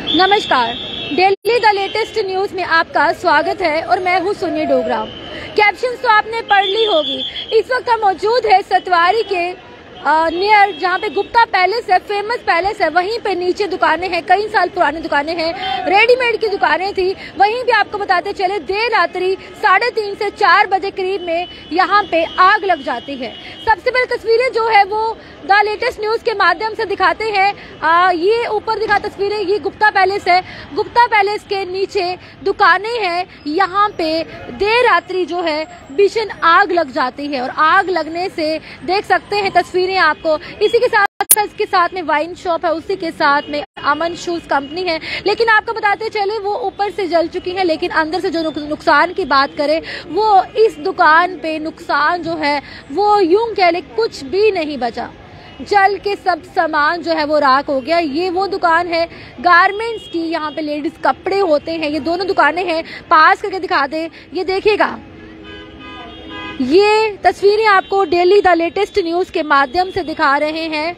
नमस्कार, daily the latest news में आपका स्वागत है और मैं हूं सोनी डोगरा। कैप्शन तो आपने पढ़ ली होगी। इस वक्त हम मौजूद है सतवारी के नियर, जहाँ पे गुप्ता पैलेस है, फेमस पैलेस है। वहीं पे नीचे दुकानें हैं, कई साल पुरानी दुकानें हैं, रेडीमेड की दुकानें थी। वहीं भी आपको बताते चले देर रात्रि 3:30 से 4 बजे करीब में यहाँ पे आग लग जाती है। सबसे पहले तस्वीरें जो है वो द लेटेस्ट न्यूज के माध्यम से दिखाते हैं। ये ऊपर दिखा तस्वीरें, ये गुप्ता पैलेस है। गुप्ता पैलेस के नीचे दुकानें हैं। यहाँ पे देर रात्रि जो है भीषण आग लग जाती है और आग लगने से देख सकते हैं तस्वीरें आपको। इसी के साथ में वाइन शॉप है, उसी के साथ में अमन शूज कंपनी है। लेकिन आपको बताते चले वो ऊपर से जल चुकी है, लेकिन अंदर से जो नुकसान की बात करें वो इस दुकान पे नुकसान जो है वो यूं कह ले कुछ भी नहीं बचा। जल के सब सामान जो है वो राख हो गया। ये वो दुकान है गारमेंट्स की, यहाँ पे लेडीज कपड़े होते हैं। ये दोनों दुकानें हैं, पास करके दिखा दे। ये देखिएगा, ये तस्वीरें आपको डेली द लेटेस्ट न्यूज के माध्यम से दिखा रहे हैं।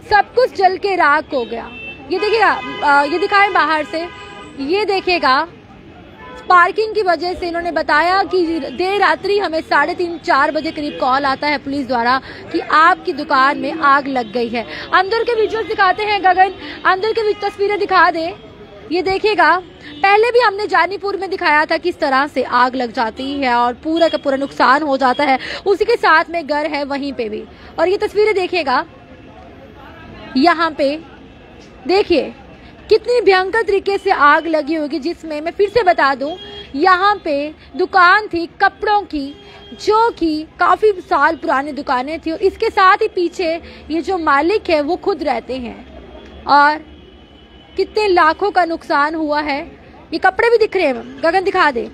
सब कुछ जल के राख हो गया। ये देखिएगा, ये दिखाएं बाहर से। ये देखिएगा, पार्किंग की वजह से इन्होंने बताया कि देर रात्रि हमें 3:30-4 बजे करीब कॉल आता है पुलिस द्वारा कि आपकी दुकान में आग लग गई है। अंदर के विजुअल्स दिखाते हैं गगन, अंदर के तस्वीरें दिखा दे। ये देखिएगा, पहले भी हमने जानीपुर में दिखाया था किस तरह से आग लग जाती है और पूरा का पूरा नुकसान हो जाता है। उसी के साथ में घर है वहीं पे भी। और ये तस्वीरें देखिएगा, यहाँ पे देखिए कितनी भयंकर तरीके से आग लगी होगी, जिसमें मैं फिर से बता दूं, यहाँ पे दुकान थी कपड़ों की, जो कि काफी साल पुरानी दुकानें थी। और इसके साथ ही पीछे ये जो मालिक है वो खुद रहते हैं और कितने लाखों का नुकसान हुआ है। ये कपड़े भी दिख रहे हैं, गगन दिखा दे।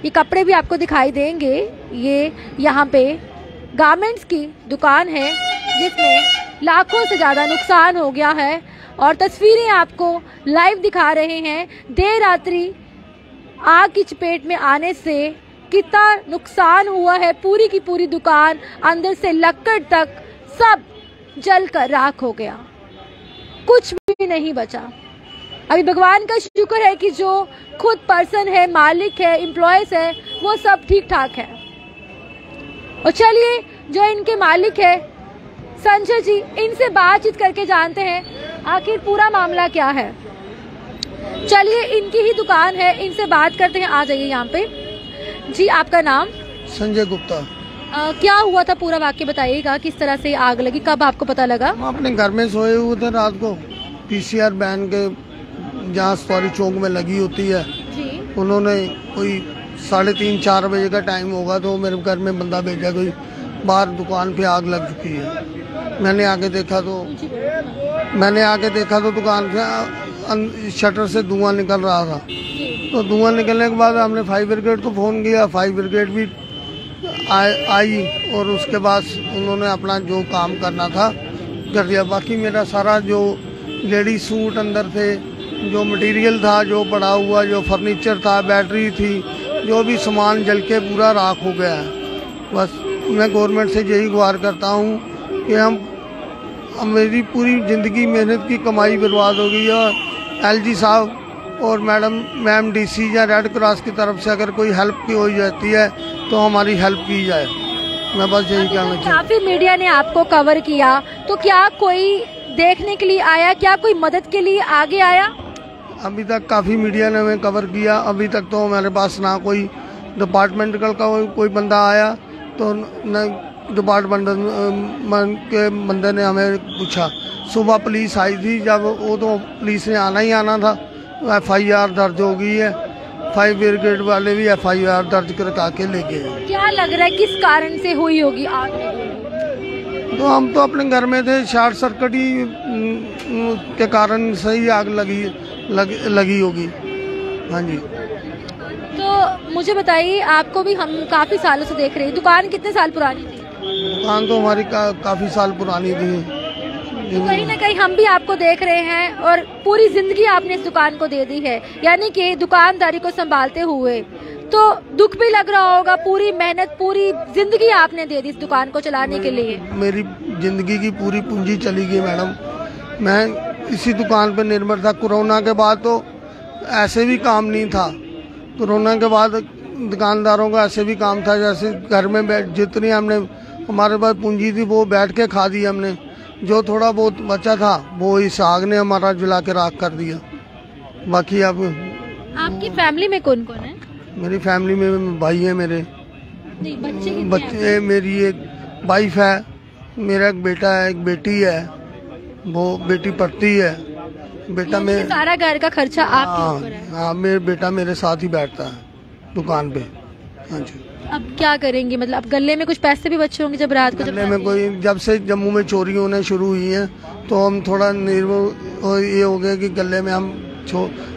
ये कपड़े भी आपको दिखाई देंगे। ये यहाँ पे गारमेंट्स की दुकान है जिसमें लाखों से ज्यादा नुकसान हो गया है और तस्वीरें आपको लाइव दिखा रहे हैं। देर रात्रि आग की चपेट में आने से कितना नुकसान हुआ है। पूरी की पूरी दुकान अंदर से लक्कड़ तक सब जलकर राख हो गया, कुछ भी नहीं बचा। अभी भगवान का शुक्र है कि जो खुद पर्सन है, मालिक है, एम्प्लॉयज है, वो सब ठीक ठाक है। और चलिए, जो इनके मालिक है संजय जी, इनसे बातचीत करके जानते हैं आखिर पूरा मामला क्या है। चलिए, इनकी ही दुकान है, इनसे बात करते हैं। आ जाइए यहाँ पे। जी, आपका नाम? संजय गुप्ता। क्या हुआ था पूरा वाक्य बताइएगा, किस तरह से आग लगी, कब आपको पता लगा? हम अपने घर में सोए हुए थे रात को। पीसीआर वैन के जहाँ सवारी चौक में लगी होती है जी। उन्होंने कोई 3:30-4 बजे का टाइम होगा तो मेरे घर में बंदा भेजा, कोई बाहर दुकान पे आग लग चुकी है। मैंने आके देखा तो दुकान से शटर से धुआं निकल रहा था। तो धुआं निकलने के बाद हमने फायर ब्रिगेड को फोन किया। फायर ब्रिगेड भी आई और उसके बाद उन्होंने अपना जो काम करना था कर दिया। बाकी मेरा सारा जो लेडीज सूट अंदर थे, जो मटेरियल था, जो पड़ा हुआ, जो फर्नीचर था, बैटरी थी, जो भी सामान जल के पूरा राख हो गया है। बस मैं गवर्नमेंट से यही गुहार करता हूँ कि मेरी पूरी ज़िंदगी मेहनत की कमाई बर्बाद हो गई है। एलजी साहब और मैम डीसी या रेड क्रॉस की तरफ से अगर कोई हेल्प की हो जाती है तो हमारी हेल्प की जाए। मैं बस यही कहना चाहता हूँ। काफी मीडिया ने आपको कवर किया, तो क्या कोई देखने के लिए आया, क्या कोई मदद के लिए आगे आया? अभी तक काफ़ी मीडिया ने हमें कवर किया। अभी तक तो हमारे पास ना कोई डिपार्टमेंटल का कोई बंदा आया, तो न डिपार्टमेंट के बंदे ने हमें पूछा। सुबह पुलिस आई थी, जब वो तो पुलिस ने आना ही आना था। FIR दर्ज हो गई है। फायर ब्रिगेड वाले भी FIR दर्ज करके के ले गए। क्या लग रहा है किस कारण से हुई होगी आग? तो हम तो अपने घर में थे, शॉर्ट सर्किट ही के कारण सही आग लगी होगी। हाँ जी। तो मुझे बताइए, आपको भी हम काफी सालों से देख रहे हैं, दुकान कितने साल पुरानी थी? दुकान तो हमारी काफी साल पुरानी थी। तो कहीं ना कहीं हम भी आपको देख रहे हैं और पूरी जिंदगी आपने इस दुकान को दे दी है, यानी कि दुकानदारी को संभालते हुए। तो दुख भी लग रहा होगा, पूरी मेहनत, पूरी जिंदगी आपने दे दी इस दुकान को चलाने के लिए। मेरी जिंदगी की पूरी पूंजी चली गई मैडम। मैं इसी दुकान पे निर्भर था। कोरोना के बाद तो ऐसे भी काम नहीं था। कोरोना के बाद दुकानदारों का ऐसे भी काम था, जैसे घर में जितनी हमने हमारे पास पूंजी थी वो बैठ के खा दी हमने। जो थोड़ा बहुत बचा था वो इस आग ने हमारा जला के राख कर दिया। बाकी अब आपकी फैमिली में कौन कौन है? मेरी फैमिली में भाई है मेरे, नहीं, बच्चे मेरी एक वाइफ है, मेरा एक बेटा है, एक बेटी है, वो बेटी पढ़ती है। बेटा में सारा घर का खर्चा आपके ऊपर है? हाँ, मेरे बेटा मेरे साथ ही बैठता है दुकान पे। हाँ जी। अब क्या करेंगे? मतलब अब गले में कुछ पैसे भी बचे होंगे जब रात को? गले में कोई, जब से जम्मू में चोरी होने शुरू हुई है तो हम थोड़ा निर्भर ये हो गए कि गले में हम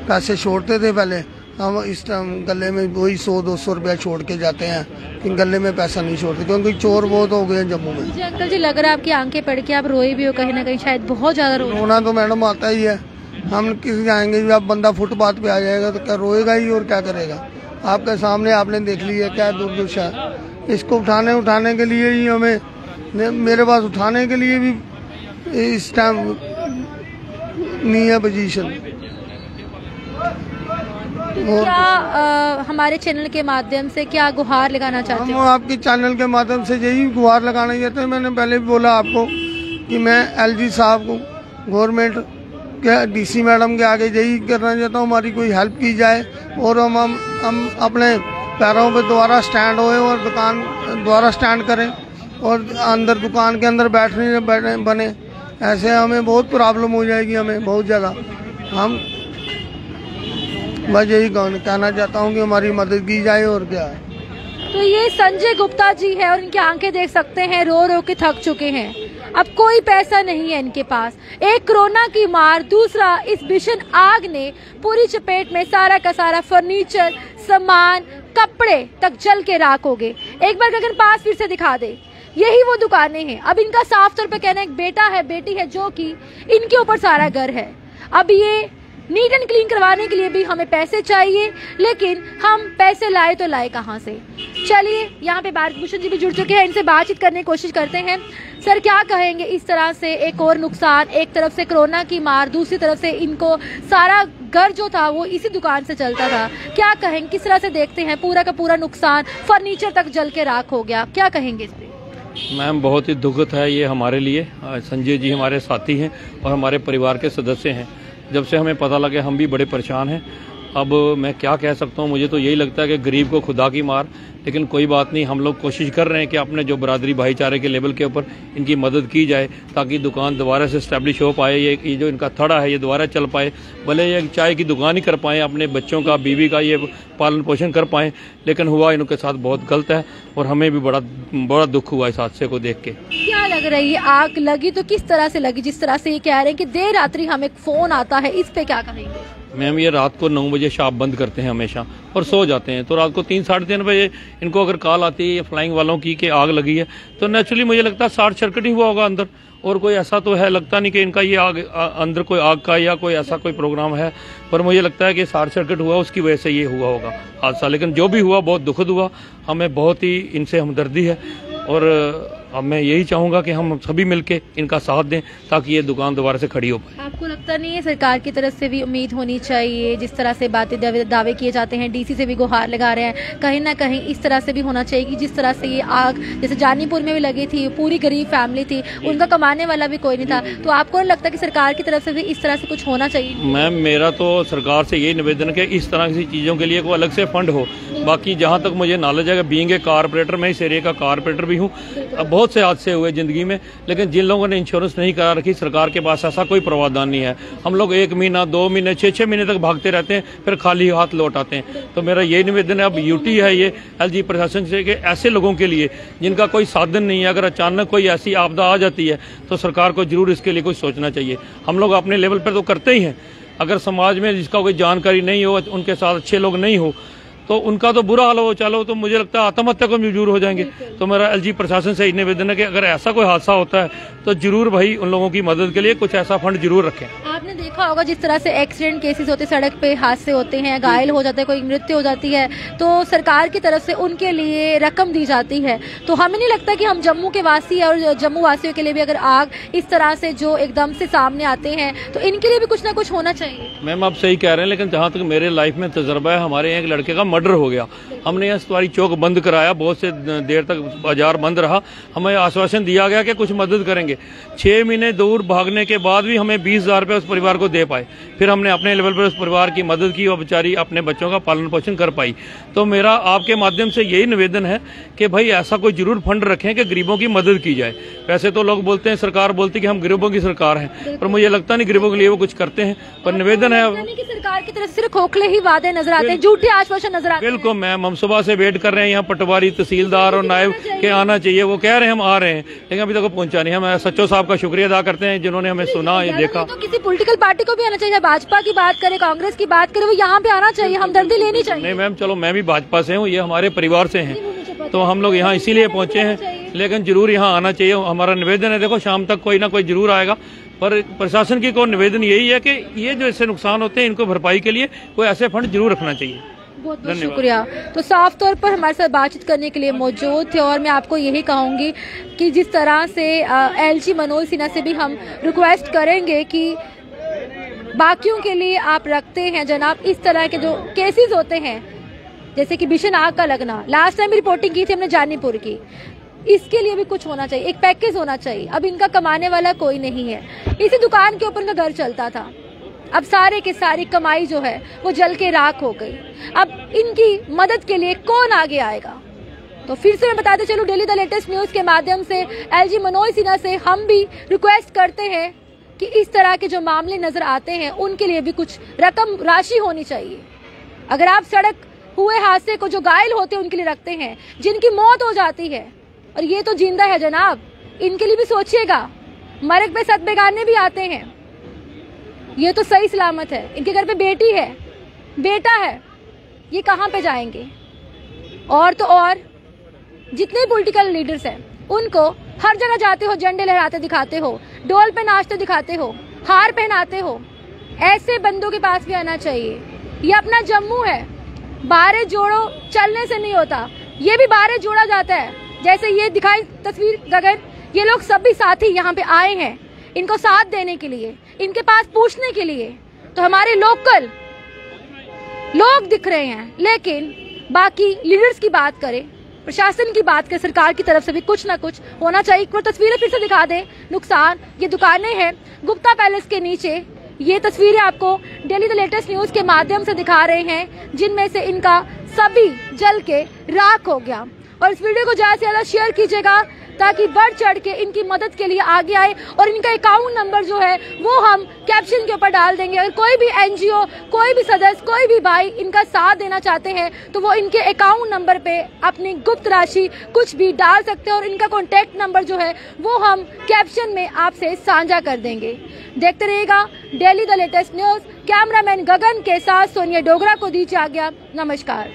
पैसे छोड़ते थे पहले। हम इस टाइम गले में वही 100-200 रुपया छोड़ के जाते हैं कि गले में पैसा नहीं छोड़ते, क्योंकि चोर बहुत हो गए जम्मू में। मुझे अंकल जी लग रहा है आपकी आंखें पड़ के आप रोए भी हो कहीं ना कहीं, शायद बहुत ज्यादा रोना तो मैडम आता ही है। हम किसी जाएंगे, जब बंदा फुटपाथ पे आ जाएगा तो क्या रोएगा ही, और क्या करेगा। आपके सामने आपने देख लिया क्या दुर्दशा है। इसको उठाने के लिए ही हमें, मेरे पास उठाने के लिए भी इस टाइम नहीं है पोजीशन। क्या हमारे चैनल के माध्यम से क्या गुहार लगाना चाहते हैं? हम आपके चैनल के माध्यम से यही गुहार लगाना चाहते हैं। मैंने पहले भी बोला आपको कि मैं एलजी साहब को, गवर्नमेंट के डीसी मैडम के आगे यही करना चाहता हूँ, हमारी कोई हेल्प की जाए और हम अपने पैरों पे दोबारा स्टैंड होए और दुकान दोबारा स्टैंड करें और अंदर दुकान के अंदर बैठने बने। ऐसे हमें बहुत प्रॉब्लम हो जाएगी, हमें बहुत ज़्यादा। हम बस यही कहना चाहता हूँ कि हमारी मदद की जाए, और क्या है। तो ये संजय गुप्ता जी है और इनकी आंखें देख सकते हैं, रो रो के थक चुके हैं। अब कोई पैसा नहीं है इनके पास। एक कोरोना की मार, दूसरा इस भीषण आग ने पूरी चपेट में सारा का सारा फर्नीचर, सामान, कपड़े तक जल के राख हो गए। एक बार गगन पास फिर से दिखा दे, यही वो दुकानें हैं। अब इनका साफ तौर पे कहना है, एक बेटा है, बेटी है, जो कि इनके ऊपर सारा घर है। अब ये नीट एंड क्लीन करवाने के लिए भी हमें पैसे चाहिए, लेकिन हम पैसे लाए तो लाए कहाँ से? चलिए, यहाँ पे भारत भूषण जी भी जुड़ चुके हैं, इनसे बातचीत करने की कोशिश करते हैं। सर, क्या कहेंगे इस तरह से एक और नुकसान, एक तरफ से कोरोना की मार, दूसरी तरफ से इनको सारा घर जो था वो इसी दुकान से चलता था, क्या कहेंगे, किस तरह से देखते हैं पूरा का पूरा नुकसान, फर्नीचर तक जल के राख हो गया, क्या कहेंगे इस पे? मैम, बहुत ही दुखद है ये हमारे लिए। संजय जी हमारे साथी हैं और हमारे परिवार के सदस्य हैं। जब से हमें पता लगे हम भी बड़े परेशान हैं। अब मैं क्या कह सकता हूँ, मुझे तो यही लगता है कि गरीब को खुदा की मार। लेकिन कोई बात नहीं, हम लोग कोशिश कर रहे हैं कि अपने जो बरादरी भाईचारे के लेवल के ऊपर इनकी मदद की जाए, ताकि दुकान दोबारा से इस्टेब्लिश हो पाए। ये जो इनका थड़ा है ये दोबारा चल पाए। भले ये चाय की दुकान ही कर पाएँ, अपने बच्चों का, बीवी का ये पालन पोषण कर पाएँ। लेकिन हुआ इनके साथ बहुत गलत है और हमें भी बड़ा दुख हुआ इस हादसे को देख के। क्या लग रही है, आग लगी तो किस तरह से लगी? जिस तरह से ये कह रहे हैं कि देर रात्रि हमें फोन आता है, इस पे क्या कहेंगे? मैम, ये रात को 9 बजे शॉप बंद करते हैं हमेशा और सो जाते हैं। तो रात को 3-3:30 बजे इनको अगर कॉल आती है फ्लाइंग वालों की कि आग लगी है, तो नेचुरली मुझे लगता है शॉर्ट सर्किट ही हुआ होगा अंदर। और कोई ऐसा तो है लगता नहीं कि इनका ये आग अंदर कोई आग का या कोई ऐसा कोई प्रोग्राम है, पर मुझे लगता है कि शॉर्ट सर्किट हुआ, उसकी वजह से ये हुआ होगा हादसा। लेकिन जो भी हुआ बहुत दुखद हुआ, हमें बहुत ही इनसे हमदर्दी है और अब मैं यही चाहूंगा कि हम सभी मिलके इनका साथ दें ताकि ये दुकान दोबारा से खड़ी हो पाए। आपको लगता नहीं है सरकार की तरफ से भी उम्मीद होनी चाहिए? जिस तरह से बातें दावे किए जाते हैं, डीसी से भी गुहार लगा रहे हैं, कहीं ना कहीं इस तरह से भी होना चाहिए कि जिस तरह से ये आग जैसे जानीपुर में भी लगी थी, पूरी गरीब फैमिली थी, उनका कमाने वाला भी कोई नहीं था, तो आपको नहीं लगता कि सरकार की तरफ से भी इस तरह से कुछ होना चाहिए? मैम, मेरा तो सरकार से यही निवेदन है कि इस तरह की चीज़ों के लिए कोई अलग से फंड हो। बाकी जहाँ तक मुझे नॉलेज है, बीइंग ए कारपोरेटर, मैं इस एरिया का कारपोरेटर भी हूँ, बहुत से हादसे हुए जिंदगी में, लेकिन जिन लोगों ने इंश्योरेंस नहीं करा रखी, सरकार के पास ऐसा कोई प्रावधान नहीं है। हम लोग 1 महीना, 2 महीने, 6-6 महीने तक भागते रहते हैं, फिर खाली हाथ लौट आते हैं। तो मेरा यही निवेदन है, अब यूटी है ये एलजी प्रशासन से कि ऐसे लोगों के लिए जिनका कोई साधन नहीं है, अगर अचानक कोई ऐसी आपदा आ जाती है तो सरकार को जरूर इसके लिए कुछ सोचना चाहिए। हम लोग अपने लेवल पर तो करते ही हैं, अगर समाज में जिसका कोई जानकारी नहीं हो, उनके साथ अच्छे लोग नहीं हो, तो उनका तो बुरा हाल हो चलो, तो मुझे लगता है आत्महत्या को मजबूर हो जाएंगे। तो मेरा एलजी प्रशासन से निवेदन है कि अगर ऐसा कोई हादसा होता है तो जरूर भाई उन लोगों की मदद के लिए कुछ ऐसा फंड जरूर रखें। आपने देखा होगा जिस तरह से एक्सीडेंट केसेस होते, सड़क पे हादसे होते हैं, घायल हो जाते हैं, कोई मृत्यु हो जाती है, तो सरकार की तरफ से उनके लिए रकम दी जाती है। तो हमें नहीं लगता कि हम जम्मू के वासी और जम्मू वासियों के लिए भी अगर आग इस तरह से जो एकदम से सामने आते हैं तो इनके लिए भी कुछ ना कुछ होना चाहिए। मैम आप सही कह रहे हैं, लेकिन जहाँ तक मेरे लाइफ में तजर्बा है, हमारे यहाँ एक लड़के का मर्डर हो गया, हमने यहाँ सवारी चौक बंद कराया, बहुत से देर तक बाजार बंद रहा, हमें आश्वासन दिया गया कि कुछ मदद करेंगे। 6 महीने दूर भागने के बाद भी हमें 20,000 रुपये उस परिवार को दे पाए। फिर हमने अपने लेवल पर उस परिवार की मदद की और बेचारी अपने बच्चों का पालन पोषण कर पाई। तो मेरा आपके माध्यम से यही निवेदन है कि भाई ऐसा कोई जरूर फंड रखें कि गरीबों की मदद की जाए। वैसे तो लोग बोलते हैं, सरकार बोलती है कि हम गरीबों की सरकार है, पर मुझे लगता नहीं गरीबों के लिए वो कुछ करते हैं। पर निवेदन है कि सरकार की तरफ से खोखले ही वादे नजर आते हैं, झूठे आश्वासन नजर आते हैं। बिल्कुल मैम, हम सुबह से वेट कर रहे हैं, यहाँ पटवारी, तहसीलदार और नायब के आना चाहिए, वो कह रहे हैं हम आ रहे हैं, लेकिन अभी तक पहुंचा नहीं। हम सच्चो साहब का शुक्रिया अदा करते हैं जिन्होंने हमें सुना, ये देखा। तो किसी पॉलिटिकल पार्टी को भी आना चाहिए, भाजपा की बात करे, कांग्रेस की बात करे, वो यहाँ पे आना चाहिए, हमदर्दी लेनी चाहिए। नहीं मैम, चलो मैं भी भाजपा से हूँ, ये हमारे परिवार से हैं, तो हम लोग यहाँ इसीलिए पहुंचे हैं, लेकिन जरूर यहाँ आना चाहिए। हमारा निवेदन है, देखो शाम तक कोई ना कोई जरूर आएगा, पर प्रशासन की कोई निवेदन यही है कि ये जो ऐसे नुकसान होते हैं इनको भरपाई के लिए कोई ऐसे फंड जरूर रखना चाहिए। बहुत बहुत शुक्रिया। तो साफ तौर पर हमारे साथ बातचीत करने के लिए मौजूद थे, और मैं आपको यही कहूंगी कि जिस तरह से एलजी मनोज सिन्हा से भी हम रिक्वेस्ट करेंगे कि बाकियों के लिए आप रखते हैं जनाब, इस तरह के जो केसेस होते हैं जैसे कि भीषण आग का लगना, लास्ट टाइम रिपोर्टिंग की थी हमने जानीपुर की, इसके लिए भी कुछ होना चाहिए, एक पैकेज होना चाहिए। अब इनका कमाने वाला कोई नहीं है, इसी दुकान के ऊपर इनका घर चलता था, अब सारे की सारी कमाई जो है वो जल के राख हो गई। अब इनकी मदद के लिए कौन आगे आएगा? तो फिर से मैं बताते चलूं, डेली द लेटेस्ट न्यूज के माध्यम से एलजी मनोज सिन्हा से हम भी रिक्वेस्ट करते हैं कि इस तरह के जो मामले नजर आते हैं उनके लिए भी कुछ रकम राशि होनी चाहिए। अगर आप सड़क हुए हादसे को जो घायल होते हैं उनके लिए रखते हैं, जिनकी मौत हो जाती है, और ये तो जिंदा है जनाब, इनके लिए भी सोचिएगा। मरग पे सत बेगाने भी आते हैं, ये तो सही सलामत है, इनके घर पे बेटी है, बेटा है, ये कहाँ पे जाएंगे? और तो और जितने पॉलिटिकल लीडर्स हैं उनको हर जगह जाते हो, झंडे लहराते दिखाते हो, डोल पे नाचते दिखाते हो, हार पहनाते हो, ऐसे बंदों के पास भी आना चाहिए। ये अपना जम्मू है, बारे जोड़ो चलने से नहीं होता, ये भी बारे जोड़ा जाता है। जैसे ये दिखाई तस्वीर गगन, ये लोग सभी साथी यहाँ पे आए हैं इनको साथ देने के लिए, इनके पास पूछने के लिए। तो हमारे लोकल लोग दिख रहे हैं, लेकिन बाकी लीडर्स की बात करें, प्रशासन की बात करें, सरकार की तरफ से भी कुछ ना कुछ होना चाहिए। एक बार तस्वीरें फिर से दिखा दें, नुकसान, ये दुकानें हैं गुप्ता पैलेस के नीचे, ये तस्वीरें आपको डेली द लेटेस्ट न्यूज के माध्यम से दिखा रहे हैं, जिनमें से इनका सभी जल के राख हो गया। और इस वीडियो को ज्यादा से ज्यादा शेयर कीजिएगा ताकि बढ़ चढ़ के इनकी मदद के लिए आगे आए, और इनका अकाउंट नंबर जो है वो हम कैप्शन के ऊपर डाल देंगे। अगर कोई भी एनजीओ, कोई भी सदस्य, कोई भी भाई इनका साथ देना चाहते हैं तो वो इनके अकाउंट नंबर पे अपनी गुप्त राशि कुछ भी डाल सकते हैं, और इनका कॉन्टैक्ट नंबर जो है वो हम कैप्शन में आपसे साझा कर देंगे। देखते रहिएगा daily the latest news. Cameraman Gagan के साथ सोनिया डोगरा को दीजिए आज्ञा। नमस्कार।